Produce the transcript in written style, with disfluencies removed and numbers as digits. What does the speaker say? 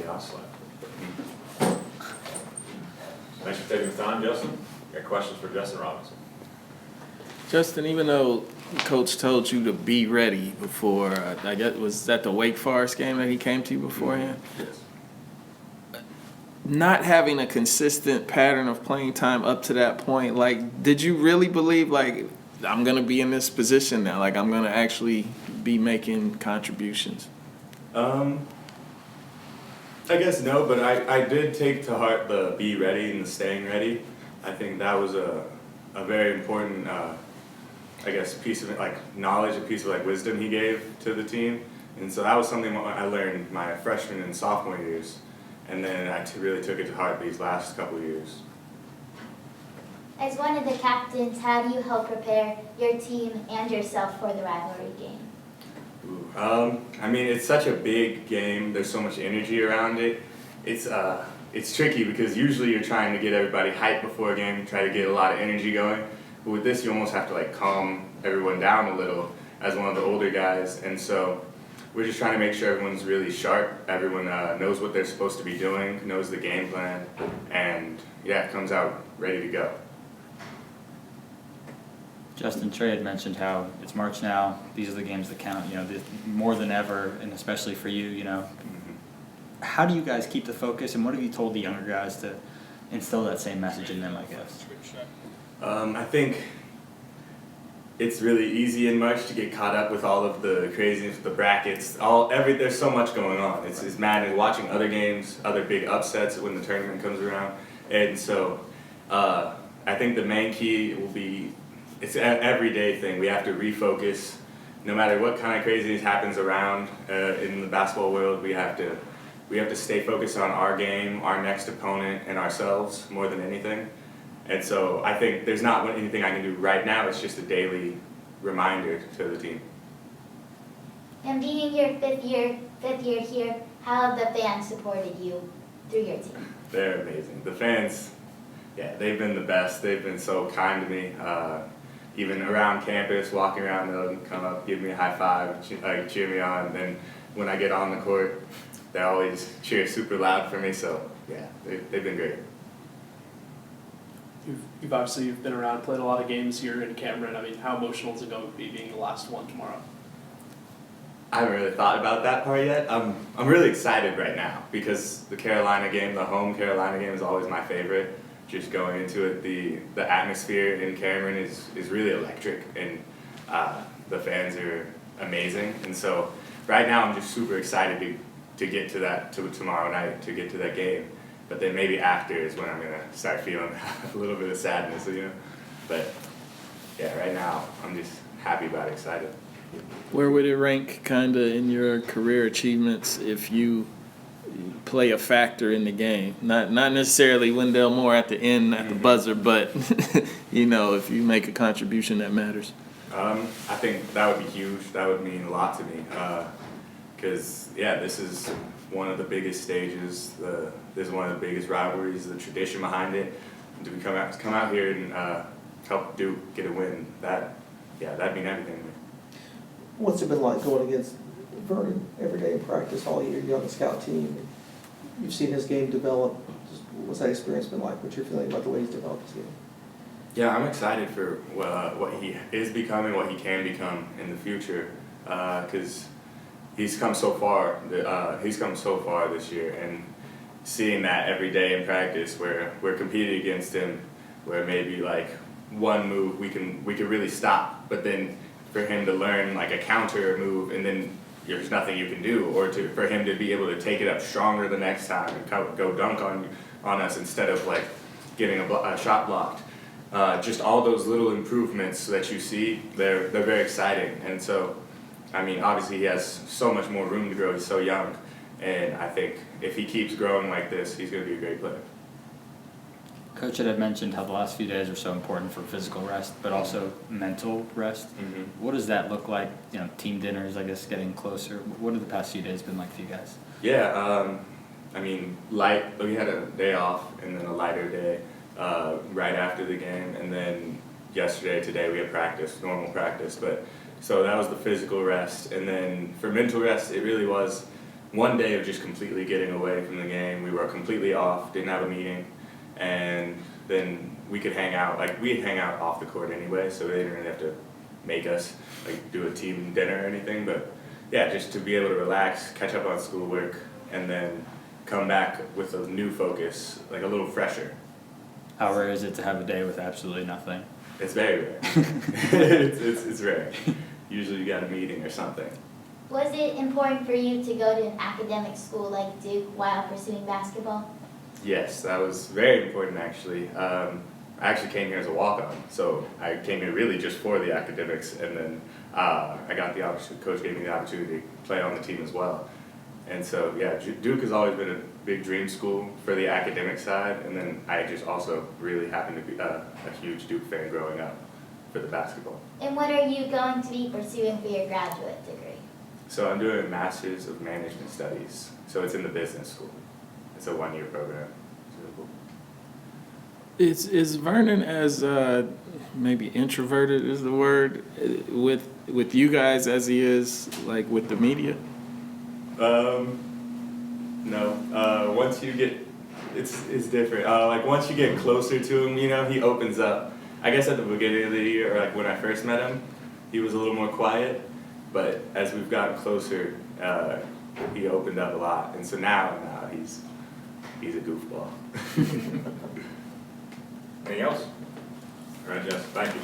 chaos left. Thanks for taking the time, Justin. Got questions for Justin Robinson? Justin, even though Coach told you to be ready before, I guess, was that the Wake Forest game that he came to you beforehand? Yes. Not having a consistent pattern of playing time up to that point, like, did you really believe, like, I'm going to be in this position now, like, I'm going to actually be making contributions? I guess no, but I did take to heart the be ready and the staying ready. I think that was a very important, I guess, piece of like knowledge, a piece of like wisdom he gave to the team. And so that was something I learned my freshman and sophomore years. And then I really took it to heart these last couple of years. As one of the captains, how do you help prepare your team and yourself for the rivalry game? I mean, it's such a big game. There's so much energy around it. It's tricky because usually you're trying to get everybody hyped before a game, try to get a lot of energy going. But with this, you almost have to like calm everyone down a little as one of the older guys. And so we're just trying to make sure everyone's really sharp. Everyone knows what they're supposed to be doing, knows the game plan, and yeah, comes out ready to go. Justin, Trey had mentioned how it's March now. These are the games that count, more than ever, and especially for you, How do you guys keep the focus, and what have you told the younger guys to instill that same message in them, I guess? I think it's really easy in March to get caught up with all of the craziness, the brackets, there's so much going on. It's maddening watching other games, other big upsets when the tournament comes around. And so I think the main key will be, it's an everyday thing. We have to refocus. No matter what kind of craziness happens around in the basketball world, we have to stay focused on our game, our next opponent, and ourselves more than anything. And so I think there's not anything I can do right now. It's just a daily reminder to the team. And being your fifth year here, how have the fans supported you through your team? They're amazing. The fans, yeah, they've been the best. They've been so kind to me. Even around campus, walking around, they'll come up, give me a high five, cheer me on. And then when I get on the court, they always cheer super loud for me. So yeah, they've been great. You've obviously been around, played a lot of games here in Cameron. I mean, how emotional is it going to be being the last one tomorrow? I haven't really thought about that part yet. I'm really excited right now because the Carolina game, the home Carolina game, is always my favorite. Just going into it, the atmosphere in Cameron is really electric, and the fans are amazing. And so right now I'm just super excited to get to that, to tomorrow night, to get to that game. But then maybe after is when I'm going to start feeling a little bit of sadness, But yeah, right now I'm just happy about it, excited. Where would it rank kind of in your career achievements if you play a factor in the game? Not necessarily Wendell Moore at the end at the buzzer, but if you make a contribution that matters. I think that would be huge. That would mean a lot to me because this is one of the biggest stages. This is one of the biggest rivalries. The tradition behind it. And to come out here and help Duke get a win, that'd mean everything to me. What's it been like going against Vernon every day in practice all year? You're on the scout team. You've seen his game develop. What's that experience been like? What's your feeling about the way he's developed his game? Yeah, I'm excited for what he is becoming, what he can become in the future, because he's come so far. He's come so far this year, and seeing that every day in practice, where we're competing against him, where maybe like one move we can really stop, but then for him to learn like a counter move, and then there's nothing you can do, or for him to be able to take it up stronger the next time and go dunk on us instead of like getting a shot blocked. Just all those little improvements that you see, they're very exciting. And so, I mean, obviously he has so much more room to grow. He's so young, and I think if he keeps growing like this, he's going to be a great player. Coach had mentioned how the last few days are so important for physical rest, but also mental rest. Mm-hmm. What does that look like? Team dinners, I guess, getting closer. What have the past few days been like for you guys? Yeah, I mean, we had a day off and then a lighter day right after the game, and then today we had practice, normal practice. But so that was the physical rest, and then for mental rest, it really was one day of just completely getting away from the game. We were completely off, didn't have a meeting, and then we could hang out. Like, we'd hang out off the court anyway, so they didn't really have to make us like do a team dinner or anything. But yeah, just to be able to relax, catch up on schoolwork, and then come back with a new focus, like a little fresher. How rare is it to have a day with absolutely nothing? It's very rare. it's rare. Usually you got a meeting or something. Was it important for you to go to an academic school like Duke while pursuing basketball? Yes, that was very important actually. I actually came here as a walk-on, so I came here really just for the academics, and then I got the opportunity, coach gave me the opportunity to play on the team as well. And so yeah, Duke has always been a big dream school for the academic side, and then I just also really happened to be a huge Duke fan growing up for the basketball. And what are you going to be pursuing for your graduate degree? So I'm doing a Master's of Management Studies, so it's in the business school. It's a 1-year program. It's really cool. Is Vernon as maybe introverted is the word with you guys as he is like with the media? No. Once you get, it's different. Like once you get closer to him, you know, he opens up. I guess at the beginning of the year, or like when I first met him, he was a little more quiet. But as we've gotten closer, he opened up a lot, and so now he's a goofball. Anything else? All right, Jess, thank you.